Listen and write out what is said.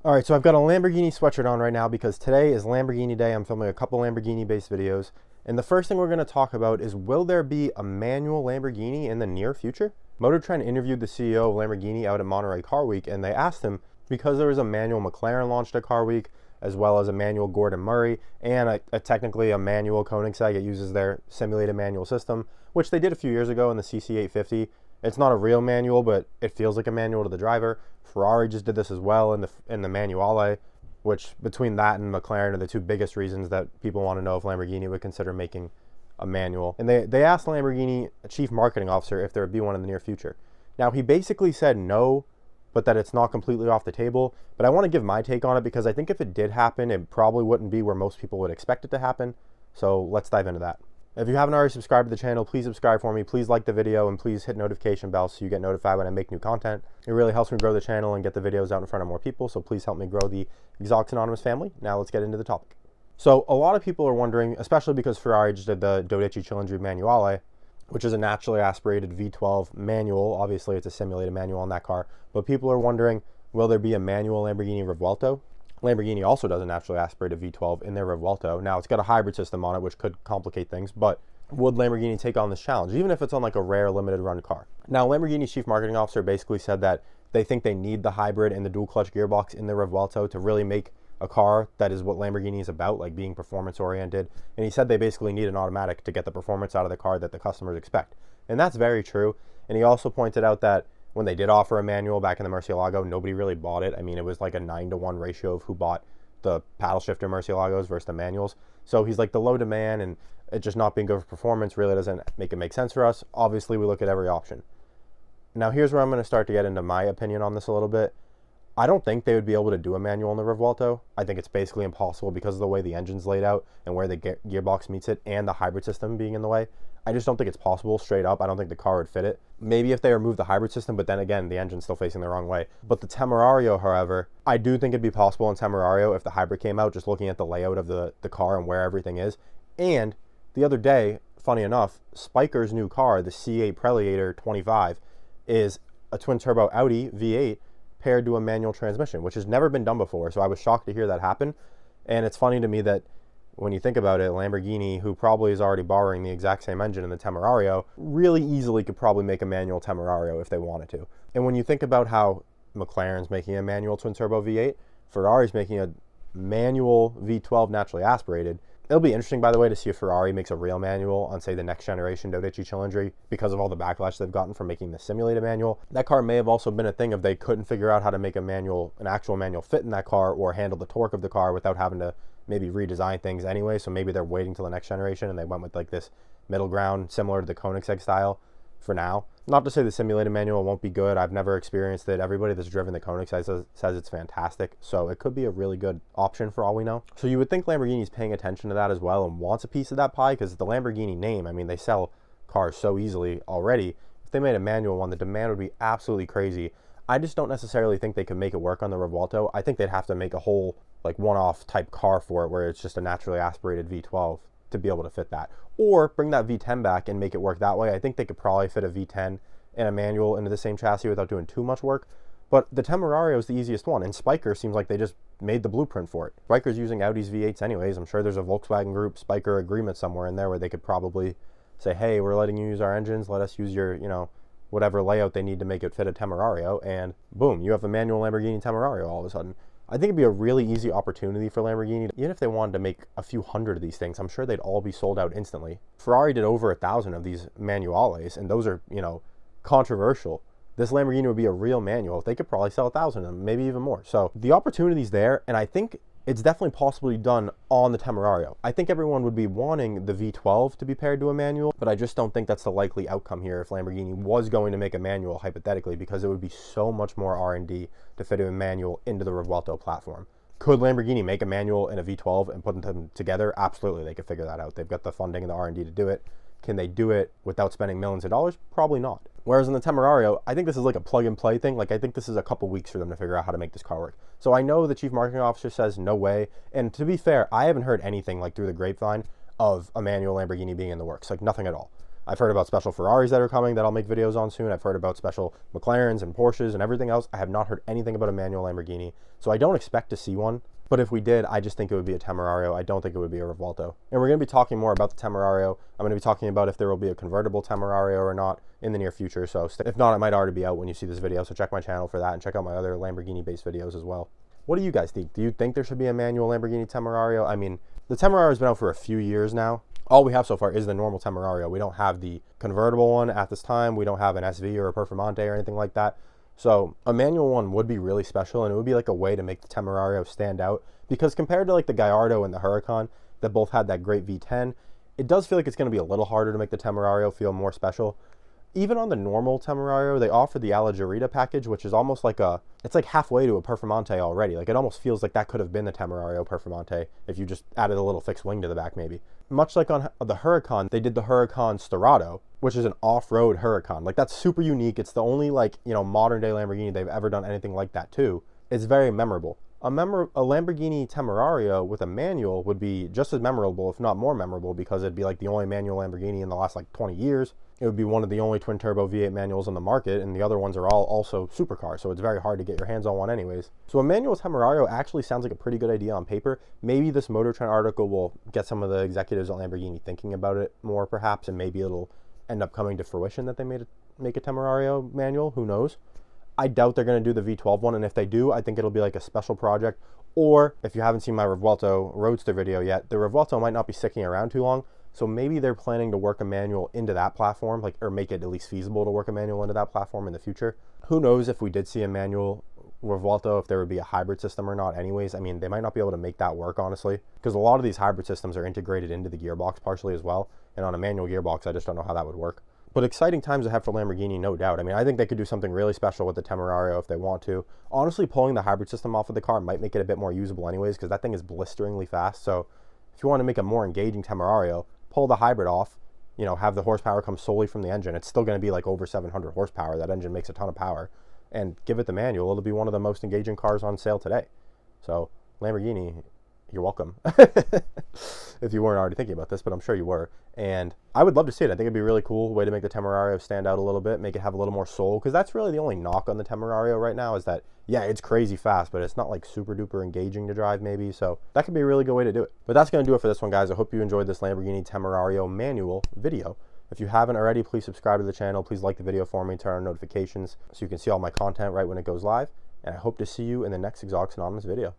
All right, so I've got a Lamborghini sweatshirt on right now because today is Lamborghini Day. I'm filming a couple Lamborghini-based videos. And the first thing we're going to talk about is, will there be a manual Lamborghini in the near future? Motor Trend interviewed the CEO of Lamborghini out at Monterey Car Week, and they asked him, because there was a manual McLaren launched at Car Week, as well as a manual Gordon Murray, and technically a manual Koenigsegg. It uses their simulated manual system, which they did a few years ago in the CC850. It's not a real manual, but it feels like a manual to the driver. Ferrari just did this as well in the Manuale, which between that and McLaren are the two biggest reasons that people want to know if Lamborghini would consider making a manual. And they asked Lamborghini chief marketing officer if there would be one in the near future. Now, he basically said no, but that it's not completely off the table. But I want to give my take on it because I think if it did happen, it probably wouldn't be where most people would expect it to happen. So let's dive into that. If you haven't already subscribed to the channel, please subscribe for me. Please like the video and please hit notification bell so you get notified when I make new content. It really helps me grow the channel and get the videos out in front of more people. So please help me grow the Exotics Anonymous family. Now let's get into the topic. So a lot of people are wondering, especially because Ferrari just did the 12 Cilindri Manuale, which is a naturally aspirated V12 manual. Obviously, it's a simulated manual on that car. But people are wondering, will there be a manual Lamborghini Revuelto? Lamborghini also does a naturally aspirated V12 in their Revuelto. Now, it's got a hybrid system on it, which could complicate things, but would Lamborghini take on this challenge, even if it's on like a rare limited run car? Now, Lamborghini's chief marketing officer basically said that they think they need the hybrid and the dual clutch gearbox in the Revuelto to really make a car that is what Lamborghini is about, like being performance oriented. And he said they basically need an automatic to get the performance out of the car that the customers expect. And that's very true. And he also pointed out that when they did offer a manual back in the Murcielago, nobody really bought it. I mean, it was like a 9-to-1 ratio of who bought the paddle shifter Murcielagos versus the manuals. So he's like, the low demand and it just not being good for performance really doesn't make it make sense for us. Obviously, we look at every option. Now, here's where I'm going to start to get into my opinion on this a little bit. I don't think they would be able to do a manual in the Revuelto. I think it's basically impossible because of the way the engine's laid out and where the gearbox meets it and the hybrid system being in the way. I just don't think it's possible straight up. I don't think the car would fit it. Maybe if they remove the hybrid system, but then again, the engine's still facing the wrong way. But the Temerario, however, I do think it'd be possible in Temerario if the hybrid came out, just looking at the layout of the car and where everything is. And the other day, funny enough, Spiker's new car, the C8 Prelator 25, is a twin-turbo Audi V8 paired to a manual transmission, which has never been done before. So I was shocked to hear that happen. And it's funny to me that when you think about it, Lamborghini, who probably is already borrowing the exact same engine in the Temerario, really easily could probably make a manual Temerario if they wanted to. And when you think about how McLaren's making a manual twin-turbo V8, Ferrari's making a manual V12 naturally aspirated, it'll be interesting, by the way, to see if Ferrari makes a real manual on, say, the next generation 12 Cilindri because of all the backlash they've gotten from making the simulated manual. That car may have also been a thing if they couldn't figure out how to make a manual, an actual manual fit in that car or handle the torque of the car without having to maybe redesign things anyway. So maybe they're waiting till the next generation and they went with like this middle ground similar to the Koenigsegg style for now. Not to say the simulated manual won't be good. I've never experienced it. Everybody that's driven the Koenigsegg says it's fantastic. So it could be a really good option for all we know. So you would think Lamborghini's paying attention to that as well and wants a piece of that pie because the Lamborghini name, I mean, they sell cars so easily already. If they made a manual one, the demand would be absolutely crazy. I just don't necessarily think they could make it work on the Revuelto. I think they'd have to make a whole like one-off type car for it where it's just a naturally aspirated V12 to be able to fit that. Or bring that V10 back and make it work that way. I think they could probably fit a V10 and a manual into the same chassis without doing too much work. But the Temerario is the easiest one, and Spiker seems like they just made the blueprint for it. Spiker's using Audi's V8s anyways. I'm sure there's a Volkswagen Group Spiker agreement somewhere in there where they could probably say, hey, we're letting you use our engines, let us use your, whatever layout they need to make it fit a Temerario, and boom, you have a manual Lamborghini Temerario all of a sudden. I think it'd be a really easy opportunity for Lamborghini. Even if they wanted to make a few hundred of these things, I'm sure they'd all be sold out instantly. Ferrari did over 1,000 of these Manuales, and those are, controversial. This Lamborghini would be a real manual. They could probably sell 1,000 of them, maybe even more. So the opportunity's there, and I think it's definitely possibly done on the Temerario. I think everyone would be wanting the V12 to be paired to a manual, but I just don't think that's the likely outcome here if Lamborghini was going to make a manual, hypothetically, because it would be so much more R&D to fit a manual into the Revuelto platform. Could Lamborghini make a manual and a V12 and put them together? Absolutely, they could figure that out. They've got the funding and the R&D to do it. Can they do it without spending millions of dollars? Probably not. Whereas in the Temerario, I think this is like a plug and play thing. Like, I think this is a couple weeks for them to figure out how to make this car work. So I know the chief marketing officer says no way. And to be fair, I haven't heard anything like through the grapevine of a manual Lamborghini being in the works. Like, nothing at all. I've heard about special Ferraris that are coming that I'll make videos on soon. I've heard about special McLarens and Porsches and everything else. I have not heard anything about a manual Lamborghini, so I don't expect to see one. But if we did, I just think it would be a Temerario. I don't think it would be a Revuelto. And we're going to be talking more about the Temerario. I'm going to be talking about if there will be a convertible Temerario or not in the near future. So if not, it might already be out when you see this video. So check my channel for that and check out my other Lamborghini-based videos as well. What do you guys think? Do you think there should be a manual Lamborghini Temerario? I mean, the Temerario has been out for a few years now. All we have so far is the normal Temerario. We don't have the convertible one at this time. We don't have an SV or a Performante or anything like that. So a manual one would be really special, and it would be like a way to make the Temerario stand out, because compared to like the Gallardo and the Huracan that both had that great V10, it does feel like it's going to be a little harder to make the Temerario feel more special. Even on the normal Temerario, they offer the Alla Jarita package, which is almost like it's like halfway to a Performante already. Like, it almost feels like that could have been the Temerario Performante if you just added a little fixed wing to the back maybe. Much like on the Huracan, they did the Huracan Storado, which is an off-road Huracan. Like, that's super unique. It's the only, like, you know, modern day Lamborghini they've ever done anything like that too. It's very memorable. A Lamborghini Temerario with a manual would be just as memorable, if not more memorable, because it'd be like the only manual Lamborghini in the last like 20 years. It would be one of the only twin turbo V8 manuals on the market, and the other ones are all also supercars, so it's very hard to get your hands on one anyways. So a manual Temerario actually sounds like a pretty good idea on paper. Maybe this Motor Trend article will get some of the executives at Lamborghini thinking about it more perhaps, and maybe it'll end up coming to fruition that they make a Temerario manual. Who knows? I doubt they're going to do the V12 one, and if they do, I think it'll be like a special project. Or if you haven't seen my Revuelto Roadster video yet, the Revuelto might not be sticking around too long, so maybe they're planning to work a manual into that platform, like, or make it at least feasible to work a manual into that platform in the future. Who knows if we did see a manual Revuelto, if there would be a hybrid system or not anyways. I mean, they might not be able to make that work, honestly, because a lot of these hybrid systems are integrated into the gearbox partially as well, and on a manual gearbox, I just don't know how that would work. But exciting times ahead for Lamborghini, no doubt. I mean, I think they could do something really special with the Temerario if they want to. Honestly, pulling the hybrid system off of the car might make it a bit more usable anyways, because that thing is blisteringly fast. So if you want to make a more engaging Temerario, pull the hybrid off, you know, have the horsepower come solely from the engine. It's still going to be like over 700 horsepower. That engine makes a ton of power. And give it the manual. It'll be one of the most engaging cars on sale today. So Lamborghini, you're welcome. If you weren't already thinking about this, but I'm sure you were. And I would love to see it. I think it'd be a really cool way to make the Temerario stand out a little bit, make it have a little more soul, because that's really the only knock on the Temerario right now is that, yeah, it's crazy fast, but it's not like super duper engaging to drive maybe. So that could be a really good way to do it. But that's going to do it for this one, guys. I hope you enjoyed this Lamborghini Temerario manual video. If you haven't already, please subscribe to the channel. Please like the video for me, turn on notifications so you can see all my content right when it goes live. And I hope to see you in the next Exotics Anonymous video.